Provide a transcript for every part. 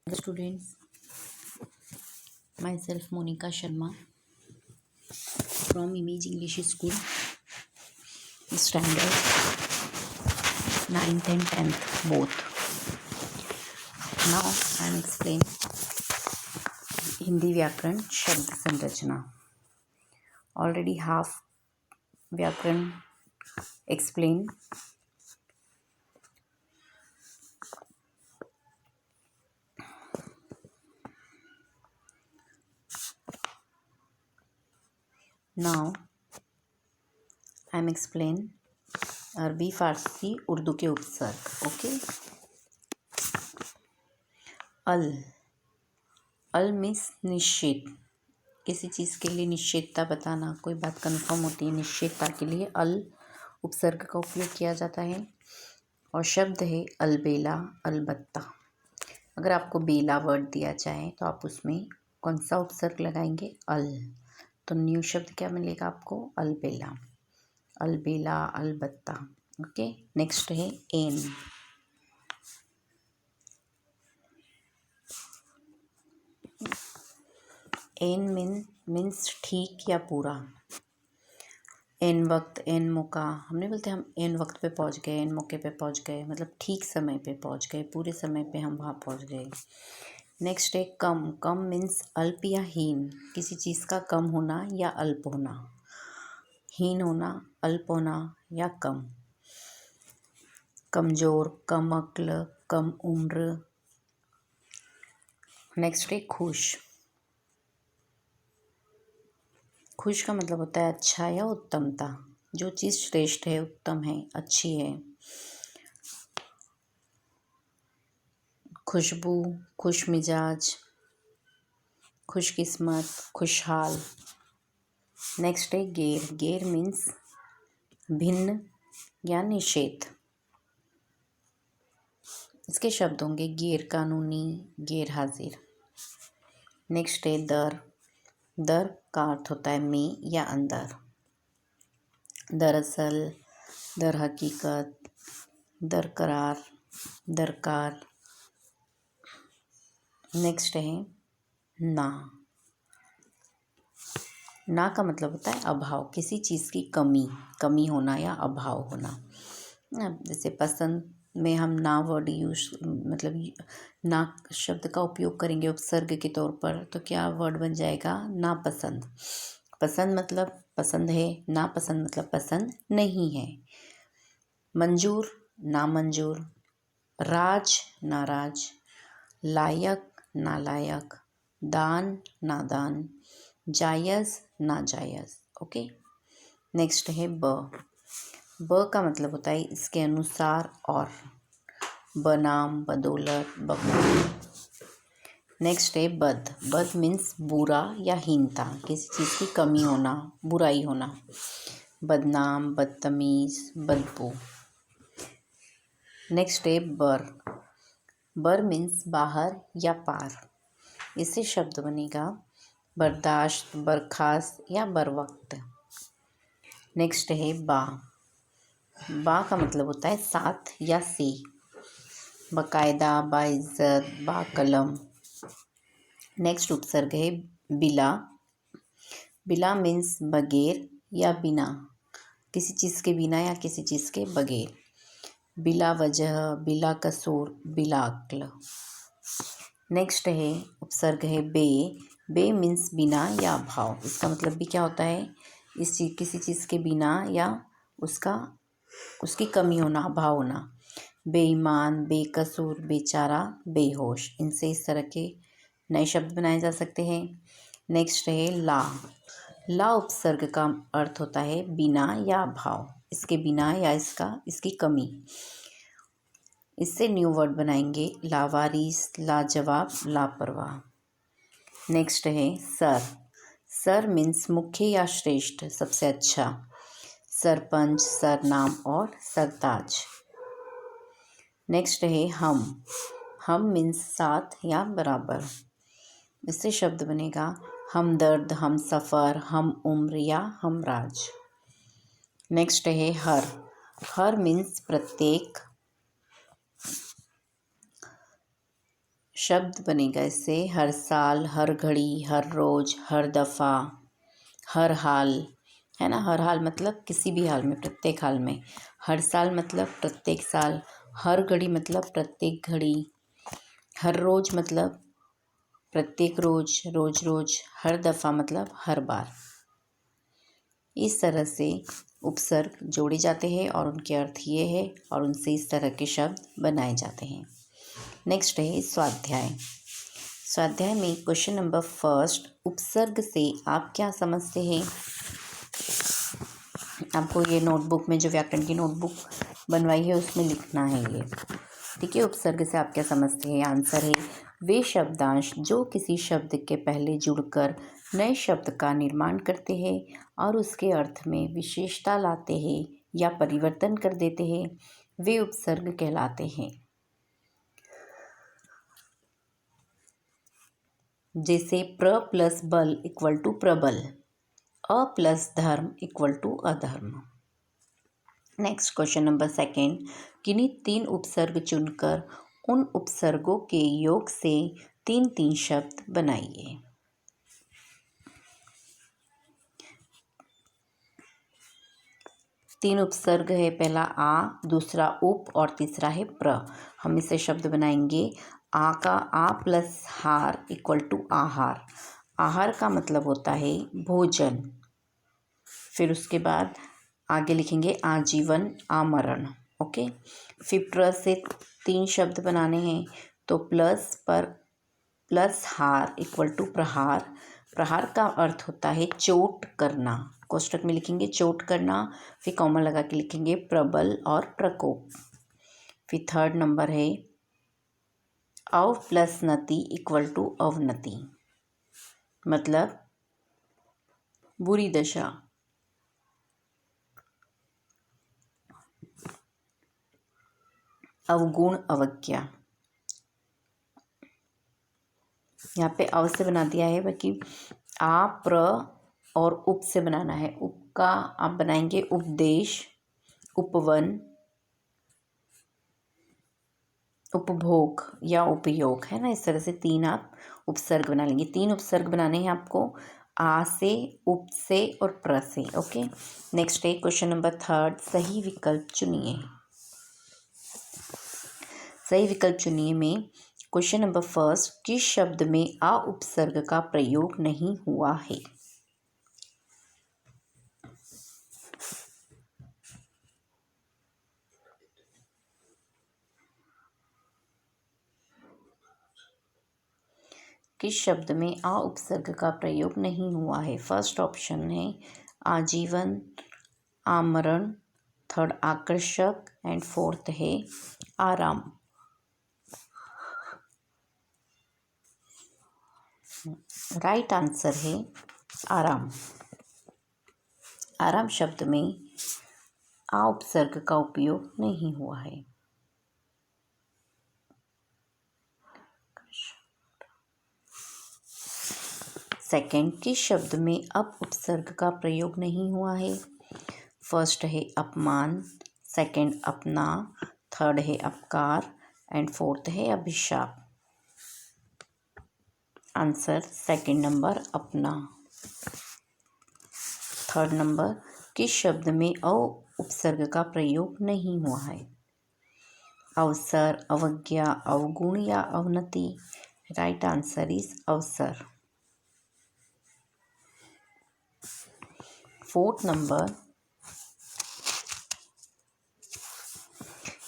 Students, myself Monica Sharma from Image English School, standard 9th and 10th both. Now I am explain Hindi व्याकरण शब्द संरचना. Already half व्याकरण explain. Now I am explain अरबी फारसी उर्दू के उपसर्ग. Okay. अल means निश्चित, किसी चीज़ के लिए निश्चितता बताना, कोई बात कन्फर्म होती है, निश्चितता के लिए अल उपसर्ग का उपयोग किया जाता है. और शब्द है अलबेला, अलबत्ता. अगर आपको बेला वर्ड दिया जाए तो आप उसमें कौन सा उपसर्ग लगाएंगे? अल. तो न्यू शब्द क्या मिलेगा आपको? अलबेला, अलबेला, अलबत्ता. ओके. नेक्स्ट है एन. एन मीन्स ठीक या पूरा. एन वक्त, एन मौका. हम नहीं बोलते हम एन वक्त पे पहुंच गए, एन मौके पे पहुंच गए, मतलब ठीक समय पे पहुंच गए, पूरे समय पे हम वहाँ पहुंच गए. नेक्स्ट है कम. कम मीन्स अल्प या हीन, किसी चीज़ का कम होना या अल्प होना. हीन होना, अल्प होना या कम. कमज़ोर, कम अक्ल, कम उम्र. नेक्स्ट है खुश. खुश का मतलब होता है अच्छा या उत्तमता, जो चीज़ श्रेष्ठ है, उत्तम है, अच्छी है. खुशबू, खुश मिजाज, खुशकिस्मत, खुशहाल. नेक्स्ट है गैर. गैर मीन्स भिन्न या निषेध. इसके शब्द होंगे गैर कानूनी, गैर हाजिर. नेक्स्ट है दर. दर का अर्थ होता है में या अंदर. दरअसल, दर हकीकत, दरकरार, दरकार. नेक्स्ट है ना. ना का मतलब होता है अभाव, किसी चीज़ की कमी होना या अभाव होना. जैसे पसंद में हम ना वर्ड यूज, मतलब ना शब्द का उपयोग करेंगे उपसर्ग के तौर पर, तो क्या वर्ड बन जाएगा? नापसंद. पसंद मतलब पसंद है, नापसंद मतलब पसंद नहीं है. मंजूर, नामंजूर. राज, नाराज. लायक, नालायक. दान, नादान. जायज़, नाजायज़. ओके. नेक्स्ट है ब का मतलब होता है इसके अनुसार और. बनाम, बदौलत, बखूबी. नेक्स्ट है बद मीन्स बुरा या हीनता, किसी चीज़ की कमी होना, बुराई होना. बदनाम, बदतमीज, बदबू. नेक्स्ट है बर मीन्स बाहर या पार. इससे शब्द बनेगा बर्दाश्त, बर्खास्त या बरवक्त. नेक्स्ट है बा का मतलब होता है साथ या से. बाकायदा, बाइज्जत, बाकलम. नेक्स्ट उपसर्ग है बिला. बिला मीन्स बगैर या बिना, किसी चीज़ के बिना या किसी चीज़ के बगैर. बिला वजह, बिला कसूर, बिला अक्ल. नेक्स्ट है उपसर्ग है बे मीन्स बिना या अभाव. इसका मतलब भी क्या होता है? किसी चीज़ के बिना या उसकी कमी होना, अभाव होना. बेईमान, बेकसूर, बेचारा, बेहोश. इनसे इस तरह के नए शब्द बनाए जा सकते हैं. नेक्स्ट है ला उपसर्ग का अर्थ होता है बिना या अभाव, इसके बिना या इसकी कमी. इससे न्यू वर्ड बनाएंगे लावारिस, लाजवाब, लापरवाह. नेक्स्ट है सर मीन्स मुख्य या श्रेष्ठ, सबसे अच्छा. सरपंच, सरनाम और सरताज. नेक्स्ट है हम मीन्स साथ या बराबर. इससे शब्द बनेगा हमदर्द, हम सफ़र, हम उम्र या हमराज. नेक्स्ट है हर मीन्स प्रत्येक. शब्द बनेगा इससे हर साल, हर घड़ी, हर रोज, हर दफ़ा, हर हाल, है ना। हर हाल मतलब किसी भी हाल में, प्रत्येक हाल में। हर साल मतलब प्रत्येक साल, हर घड़ी मतलब प्रत्येक घड़ी, हर रोज मतलब प्रत्येक रोज, रोज रोज, हर दफ़ा मतलब हर बार। इस तरह से उपसर्ग जोड़े जाते हैं और उनके अर्थ ये है और उनसे इस तरह के शब्द बनाए जाते हैं। नेक्स्ट है स्वाध्याय। स्वाध्याय में क्वेश्चन नंबर फर्स्ट, उपसर्ग से आप क्या समझते हैं। आपको ये नोटबुक में, जो व्याकरण की नोटबुक बनवाई है उसमें लिखना है ये, ठीक है। उपसर्ग से आप क्या समझते हैं। आंसर है वे शब्दांश जो किसी शब्द के पहले जुड़कर नए शब्द का निर्माण करते हैं और उसके अर्थ में विशेषता लाते हैं या परिवर्तन कर देते हैं, वे उपसर्ग कहलाते हैं। जैसे प्र प्लस बल इक्वल टू प्रबल, अ प्लस धर्म इक्वल टू अधर्म। नेक्स्ट क्वेश्चन नंबर सेकेंड, किन्हीं 3 उपसर्ग चुनकर उन उपसर्गों के योग से 3 शब्द बनाइए। तीन उपसर्ग है, पहला आ, दूसरा उप और तीसरा है प्र। हम इसे शब्द बनाएंगे। आ का आ प्लस हार इक्वल टू आहार। आहार का मतलब होता है भोजन। फिर उसके बाद आगे लिखेंगे आजीवन, आमरण। ओके। फिर प्र से 3 शब्द बनाने हैं, तो प्लस पर प्लस हार इक्वल टू प्रहार। प्रहार का अर्थ होता है चोट करना। कोष्टक में लिखेंगे चोट करना, फिर कॉमा लगा के लिखेंगे प्रबल और प्रकोप। फिर थर्ड नंबर है अव प्लस नति इक्वल टू अवनति, मतलब बुरी दशा। अवगुण, अवज्ञा। यहाँ पे अव से बना दिया है, बाकी आ प्र और उप से बनाना है। उप का आप बनाएंगे उपदेश, उपवन, उपभोग या उपयोग, है ना। इस तरह से 3 आप उपसर्ग बना लेंगे। 3 उपसर्ग बनाने हैं आपको, आ से, उप से और प्र से। ओके। नेक्स्ट है क्वेश्चन नंबर थर्ड, सही विकल्प चुनिए। सही विकल्प चुनिए में क्वेश्चन नंबर फर्स्ट, किस शब्द में आ उपसर्ग का प्रयोग नहीं हुआ है। किस शब्द में आ उपसर्ग का प्रयोग नहीं हुआ है। फर्स्ट ऑप्शन है आजीवन, आमरण, थर्ड आकर्षक एंड फोर्थ है आराम। राइट आंसर है आराम। आराम शब्द में आ उपसर्ग का उपयोग नहीं हुआ है। सेकंड, किस शब्द में अप उपसर्ग का प्रयोग नहीं हुआ है। फर्स्ट है अपमान, सेकंड अपना, थर्ड है अपकार एंड फोर्थ है अभिशाप। आंसर सेकंड नंबर अपना। थर्ड नंबर, किस शब्द में अ उपसर्ग का प्रयोग नहीं हुआ है। अवसर, अवज्ञा, अवगुण या अवनति। राइट आंसर इज अवसर। फोर्थ नंबर,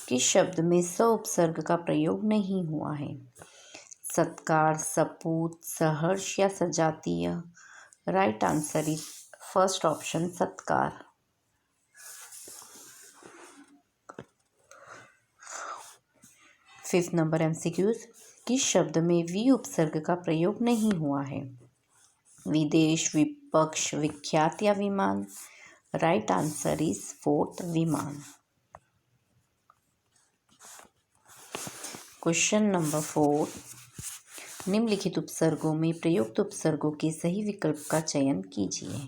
किस शब्द में स उपसर्ग का प्रयोग नहीं हुआ है। सत्कार, सपूत, सहर्ष या सजातीय। Right answer is first option सत्कार। फिफ्थ नंबर एमसीक्यूज, किस शब्द में वी उपसर्ग का प्रयोग नहीं हुआ है। विदेश, विपक्ष, विख्यात या विमान। राइट आंसर इज फोर्थ विमान। क्वेश्चन नंबर 4, निम्नलिखित उपसर्गों में प्रयुक्त उपसर्गों के सही विकल्प का चयन कीजिए।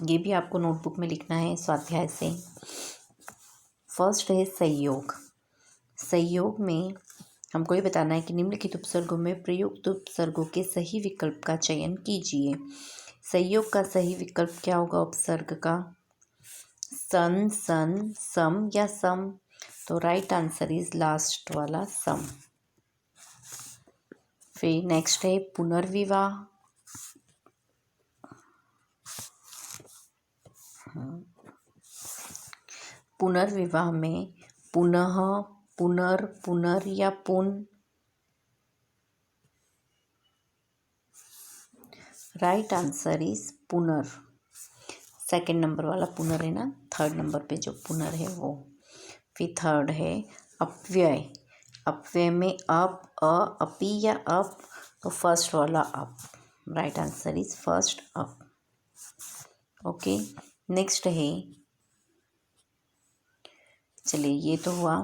ये भी आपको नोटबुक में लिखना है स्वाध्याय से। फर्स्ट है संयोग। संयोग में हमको ये बताना है कि निम्नलिखित उपसर्गों में प्रयुक्त उपसर्गों के सही विकल्प का चयन कीजिए। संयोग का सही विकल्प क्या होगा उपसर्ग का? सन, सन, सम या सम। तो राइट आंसर इज लास्ट वाला सम। फिर नेक्स्ट है पुनर्विवाह। पुनर्विवाह में पुनः, पुनर, पुनर या पुन। राइट आंसर इज पुनर। सेकंड नंबर वाला पुनर है ना, थर्ड नंबर पे जो पुनर है वो। फिर थर्ड है अपव्यय। अपव्यय में अप, अ, अपी या अप। तो फर्स्ट वाला up. Right answer is first up. Okay, next है, चलिए ये तो हुआ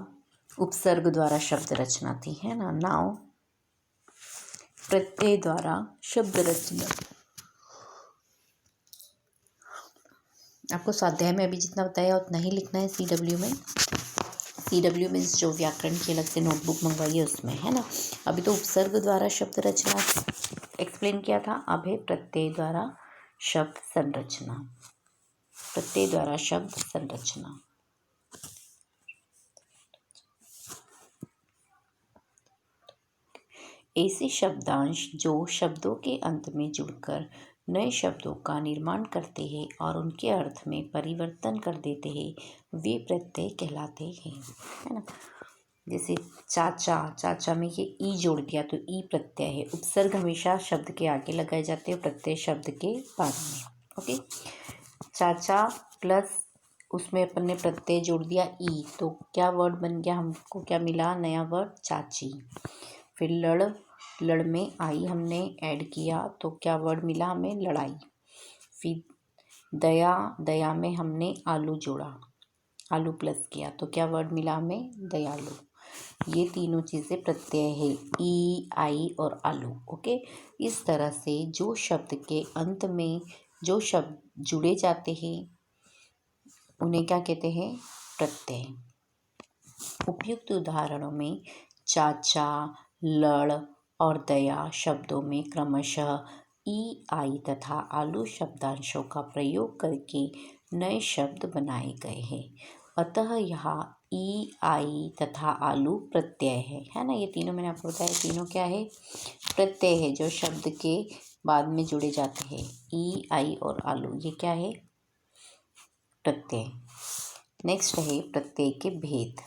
उपसर्ग द्वारा शब्द रचना थी, है ना। नाउ प्रत्यय द्वारा शब्द रचना। आपको स्वाध्याय में अभी जितना बताया उतना ही लिखना है CW में। CW में जो व्याकरण की अलग से नोटबुक मंगवाई है उसमें, है ना। अभी तो उपसर्ग द्वारा शब्द रचना एक्सप्लेन किया था, अब है प्रत्यय द्वारा शब्द संरचना। प्रत्यय द्वारा शब्द संरचना। ऐसे शब्दांश जो शब्दों के अंत में जुड़कर नए शब्दों का निर्माण करते हैं और उनके अर्थ में परिवर्तन कर देते हैं, वे प्रत्यय कहलाते हैं, है ना। जैसे चाचा, चाचा में ये ई जोड़ दिया तो ई प्रत्यय है। उपसर्ग हमेशा शब्द के आगे लगाए जाते हैं, प्रत्यय शब्द के बाद में। ओके, चाचा प्लस उसमें अपन ने प्रत्यय जोड़ दिया ई, तो क्या वर्ड बन गया, हमको क्या मिला, नया वर्ड चाची। फिर लड़, लड़ में आई हमने ऐड किया तो क्या वर्ड मिला हमें, लड़ाई। फिर दया, दया में हमने आलू जोड़ा, आलू प्लस किया तो क्या वर्ड मिला हमें, दयालु। ये तीनों चीज़ें प्रत्यय है, ई, आई और आलू। ओके, इस तरह से जो शब्द के अंत में जो शब्द जुड़े जाते हैं उन्हें क्या कहते हैं, प्रत्यय। उपयुक्त उदाहरणों में चाचा, लड़ और दया शब्दों में क्रमशः ई, आई तथा आलू शब्दांशों का प्रयोग करके नए शब्द बनाए गए हैं। अतः यहाँ ई, आई तथा आलू प्रत्यय है ना। ये तीनों मैंने आपको बताया, तीनों क्या है, प्रत्यय है जो शब्द के बाद में जुड़े जाते हैं। ई, आई और आलू ये क्या है, प्रत्यय। नेक्स्ट है प्रत्यय के भेद।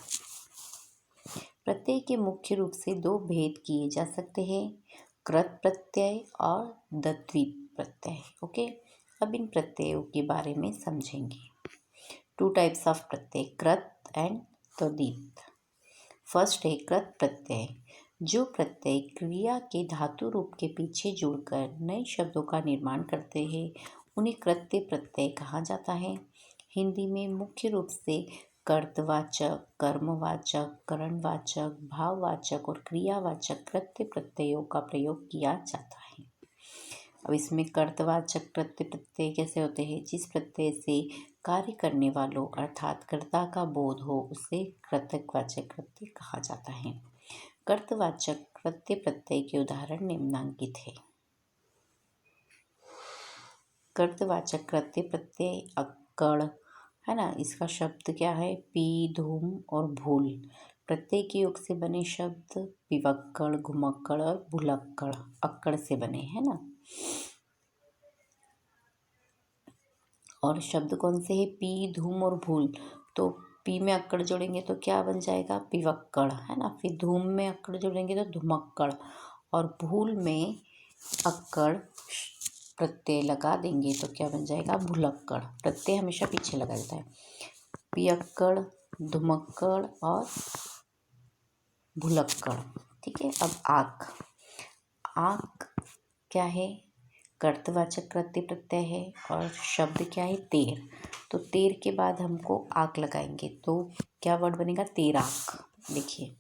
प्रत्यय के मुख्य रूप से दो भेद किए जा सकते हैं, कृत प्रत्यय और द्वित्व प्रत्यय। ओके, अब इन प्रत्ययों के बारे में समझेंगे। टू टाइप्स ऑफ प्रत्यय, कृत एंड तद्धित। फर्स्ट है कृत प्रत्यय। जो प्रत्यय क्रिया के धातु रूप के पीछे जुड़कर नए शब्दों का निर्माण करते हैं उन्हें कृत्य प्रत्यय कहा जाता है। हिंदी में मुख्य रूप से कर्तवाचक, कर्मवाचक, करणवाचक, भाववाचक और क्रियावाचक कृत्य प्रत्ययों का प्रयोग किया जाता है। अब इसमें कर्तवाचक कृत्य प्रत्यय कैसे होते हैं, जिस प्रत्यय से कार्य करने वालों अर्थात कर्ता का बोध हो उसे कर्तवाचक कृत्य कहा जाता है। कर्तवाचक कृत्य प्रत्यय के उदाहरण निम्नलिखित है। कर्तवाचक कृत्य प्रत्यय अक्कड़, है ना, इसका शब्द क्या है, पी, धूम और भूल। प्रत्यय के योग से बने शब्द पिवक्कड़, घुमक्कड़ और भुलक्कड़ अक्कड़ से बने, है ना। और शब्द कौन से है, पी, धूम और भूल। तो पी में अक्कड़ जोड़ेंगे तो क्या बन जाएगा, पिवक्कड़, है ना। फिर धूम में अक्कड़ जोड़ेंगे तो धुमक्कड़ और भूल में अक्कड़ प्रत्यय लगा देंगे तो क्या बन जाएगा, भुलक्कड़। प्रत्यय हमेशा पीछे लगा जाता है, पियक्कड़, धुमक्कड़ और भुलक्कड़। ठीक है, अब आक। आक क्या है, कर्तवाचक कृत्य प्रत्यय है और शब्द क्या है, तेर। तो तेर के बाद हमको आक लगाएंगे तो क्या वर्ड बनेगा, तेराक। देखिए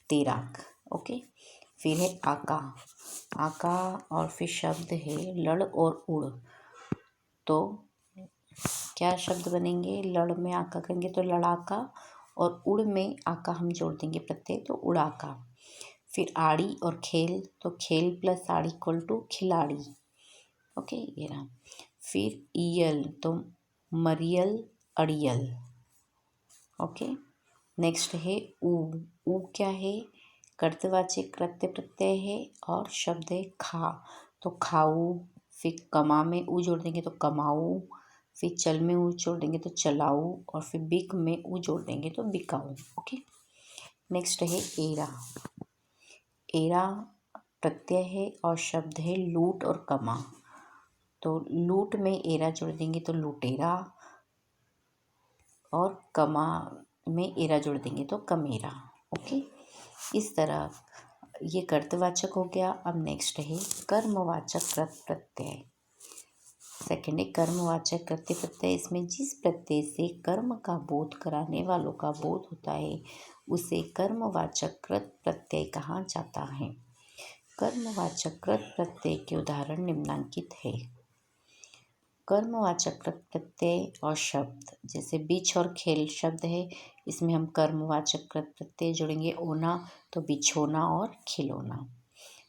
तेराक। ओके, फिर है आका। आका और फिर शब्द है लड़ और उड़। तो क्या शब्द बनेंगे? लड़ में आका करेंगे तो लड़ाका, और उड़ में आका हम जोड़ देंगे प्रत्यय तो उड़ाका। फिर आड़ी और खेल, तो खेल प्लस आड़ी इक्वल टू खिलाड़ी। ओके, ये रहा। फिर ईयल तो मरियल अड़ियल। ओके, नेक्स्ट है ऊ। ऊ क्या है? कर्तवाचक कृत्य प्रत्यय है और शब्द है खा, तो खाऊ। फिर कमा में ऊ जोड़ देंगे तो कमाऊ। फिर चल में ऊ जोड़ देंगे तो चलाऊ, और फिर बिक में ऊ जोड़ देंगे तो बिकाऊ। ओके, नेक्स्ट है एरा। एरा प्रत्यय है और शब्द है लूट और कमा, तो लूट में एरा जोड़ देंगे तो लुटेरा, और कमा में एरा जोड़ देंगे तो कमेरा। ओके, इस तरह ये कर्तवाचक हो गया। अब नेक्स्ट है कर्मवाचक कृत प्रत्यय। सेकंड है कर्मवाचक कृत्य प्रत्यय। इसमें जिस प्रत्यय से कर्म का बोध कराने वालों का बोध होता है उसे कर्मवाचक कृत प्रत्यय कहा जाता है। कर्मवाचक कृत प्रत्यय के उदाहरण निम्नलिखित है। कर्मवाचक कृत प्रत्यय और शब्द, जैसे बिछ और खेल शब्द है, इसमें हम कर्मवाचक कृत प्रत्यय जोड़ेंगे ओना, तो बिछोना और खिलौना।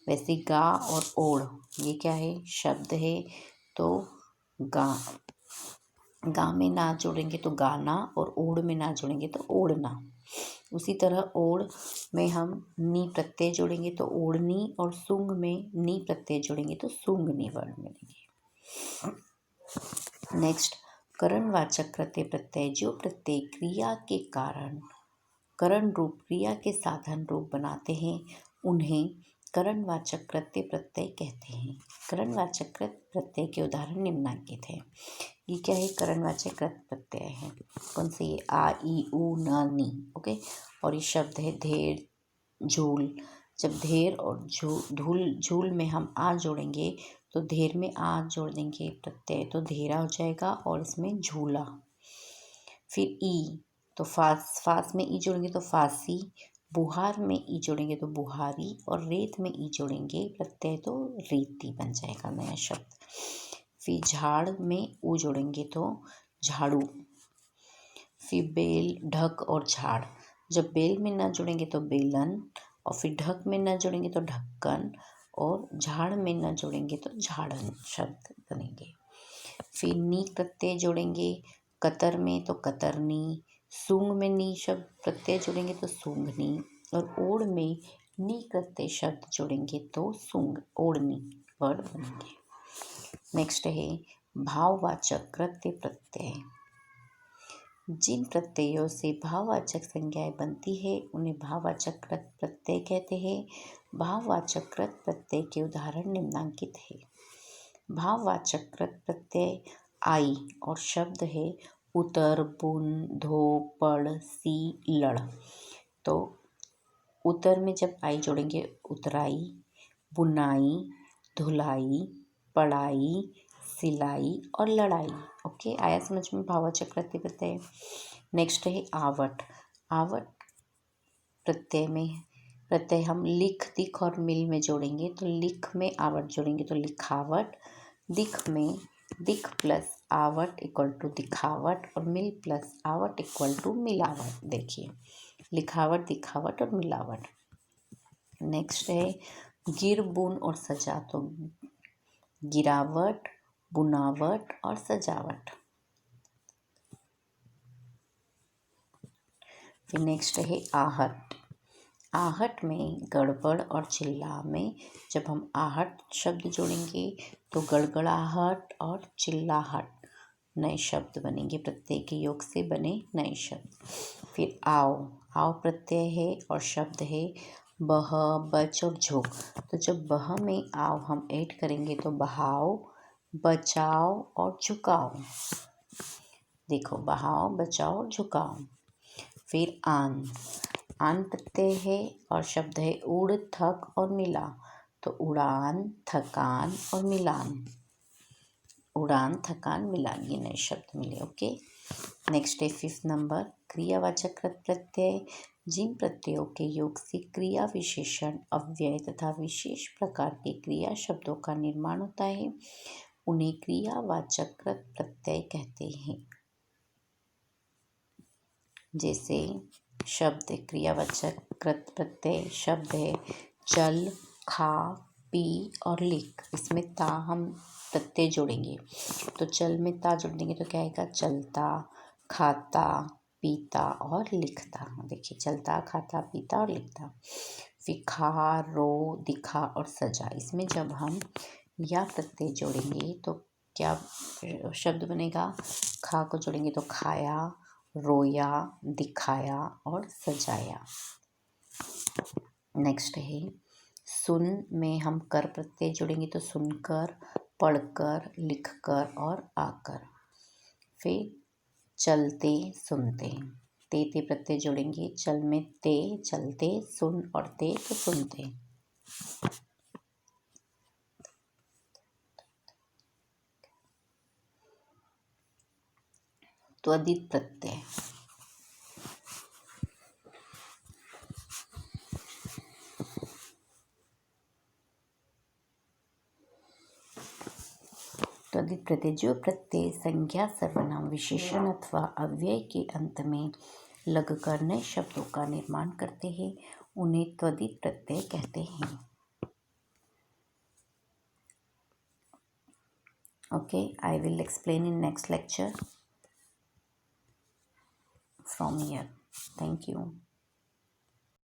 वैसे गा और ओढ़, ये क्या है? शब्द है, तो गा, गा में ना जोड़ेंगे तो गाना, और ओढ़ में ना जोड़ेंगे तो ओढ़ना। उसी तरह ओढ़ में हम नी प्रत्यय जोड़ेंगे तो ओढ़नी, और सुंग में नी प्रत्यय जोड़ेंगे तो सुंगनी वर्ड मिलेंगे। नेक्स्ट, करणवाचक कृत्य प्रत्यय। जो प्रत्यय क्रिया के कारण करण रूप क्रिया के साधन रूप बनाते हैं उन्हें करणवाचक कृत्य प्रत्यय कहते हैं। करणवाचक कृत प्रत्यय के उदाहरण निम्नलिखित है। ये क्या है? करणवाचक कृत प्रत्यय है। कौन से? ये आ ई उ न नी। ओके, और ये शब्द है धेर झूल। जब धेर और धूल झूल में हम आ जोड़ेंगे तो धेर में आ जोड़ देंगे प्रत्यय तो धेरा हो जाएगा, और इसमें झूला। फिर ई, तो फास में ई जोड़ेंगे तो फांसी। बुहार में ई जोड़ेंगे तो बुहारी, और रेत में ई जोड़ेंगे प्रत्यय तो रेती बन जाएगा नया शब्द। फिर झाड़ में ऊ जोड़ेंगे तो झाड़ू। फिर बेल, ढक और झाड़। जब बेल में ना जोड़ेंगे तो बेलन, और फिर ढक में ना जोड़ेंगे तो ढक्कन, और झाड़ में ना जोड़ेंगे तो झाड़न शब्द बनेंगे। फिर नी प्रत्यय जोड़ेंगे कतर में तो कतरनी, सूंग में नी शब्द प्रत्यय जोड़ेंगे तो सूंघनी, और ओढ़ में नी प्रत्यय शब्द जोड़ेंगे तो सूंग ओढ़नी वर्ड बनेंगे। नेक्स्ट है भाववाचक कृत्य प्रत्यय। जिन प्रत्ययों से भाववाचक संज्ञाएं बनती है उन्हें भाववाचक कृत प्रत्यय कहते हैं। भाववाचक कृत प्रत्यय के उदाहरण निम्नलिखित है। भाववाचक कृत प्रत्यय आई, और शब्द है उतर, बुन, धो, पढ़, सी, लड़। तो उतर में जब आई जोड़ेंगे उतराई, बुनाई, धुलाई, पढ़ाई, सिलाई और लड़ाई। ओके, आया समझ में भाववाचक कृत्य प्रत्यय। नेक्स्ट है आवट। आवट प्रत्यय हम लिख, दिख और मिल में जोड़ेंगे तो लिख में आवट जोड़ेंगे तो लिखावट। दिख में दिख प्लस आवट इक्वल टू दिखावट, और मिल प्लस आवट इक्वल टू मिलावट। देखिए, लिखावट, दिखावट और मिलावट। नेक्स्ट है गिर, बुन और सजा, तो गिरावट, बुनावट और सजावट। फिर नेक्स्ट है आहट। आहट में गड़बड़ और चिल्ला में जब हम आहट शब्द जोड़ेंगे तो गड़गड़ाहट और चिल्लाहट नए शब्द बनेंगे, प्रत्यय के योग से बने नए शब्द। फिर आओ। आओ प्रत्यय है और शब्द है बह, बच और झुक। तो जब बह में आओ हम ऐड करेंगे तो बहाओ, बचाओ और झुकाओ। देखो, बहाओ, बचाओ और झुकाओ। फिर आन। आन प्रत्यय है और शब्द है उड़, थक और मिला। तो उड़ान, थकान और मिलान। उड़ान, थकान, मिलान, ये नए शब्द मिले। ओके, नेक्स्ट है 5th नंबर क्रियावाचक कृत प्रत्यय। जिन प्रत्ययों के योग से क्रिया विशेषण, अव्यय तथा विशेष प्रकार के क्रिया शब्दों का निर्माण होता है उन्हें क्रियावाचक कृत प्रत्यय कहते हैं। जैसे शब्द क्रियावाचक कृत प्रत्यय शब्द है चल, खा, पी और लिख। इसमें ता हम प्रत्यय जोड़ेंगे, तो चल में ता जोड़ देंगे तो क्या आएगा? चलता, खाता, पीता और लिखता। देखिए, चलता, खाता, पीता और लिखता। फिर खा, रो, दिखा और सजा। इसमें जब हम या प्रत्यय जोड़ेंगे तो क्या शब्द बनेगा? खा को जोड़ेंगे तो खाया, रोया, दिखाया और सजाया। नेक्स्ट है सुन में हम कर प्रत्यय जोड़ेंगे तो सुनकर, पढ़कर, लिखकर और आकर। फिर चलते, सुनते, ते प्रत्यय जोड़ेंगे। चल में ते चलते, सुन और ते तो सुनते। त्वदित प्रत्यय त्वदित प्रत्यय जो प्रत्यय संज्ञा, सर्वनाम, विशेषण अथवा अव्यय के अंत में लगकर नए शब्दों का निर्माण करते हैं उन्हें त्वदित प्रत्यय कहते हैं। Okay, I will explain in next lecture from here. Thank you.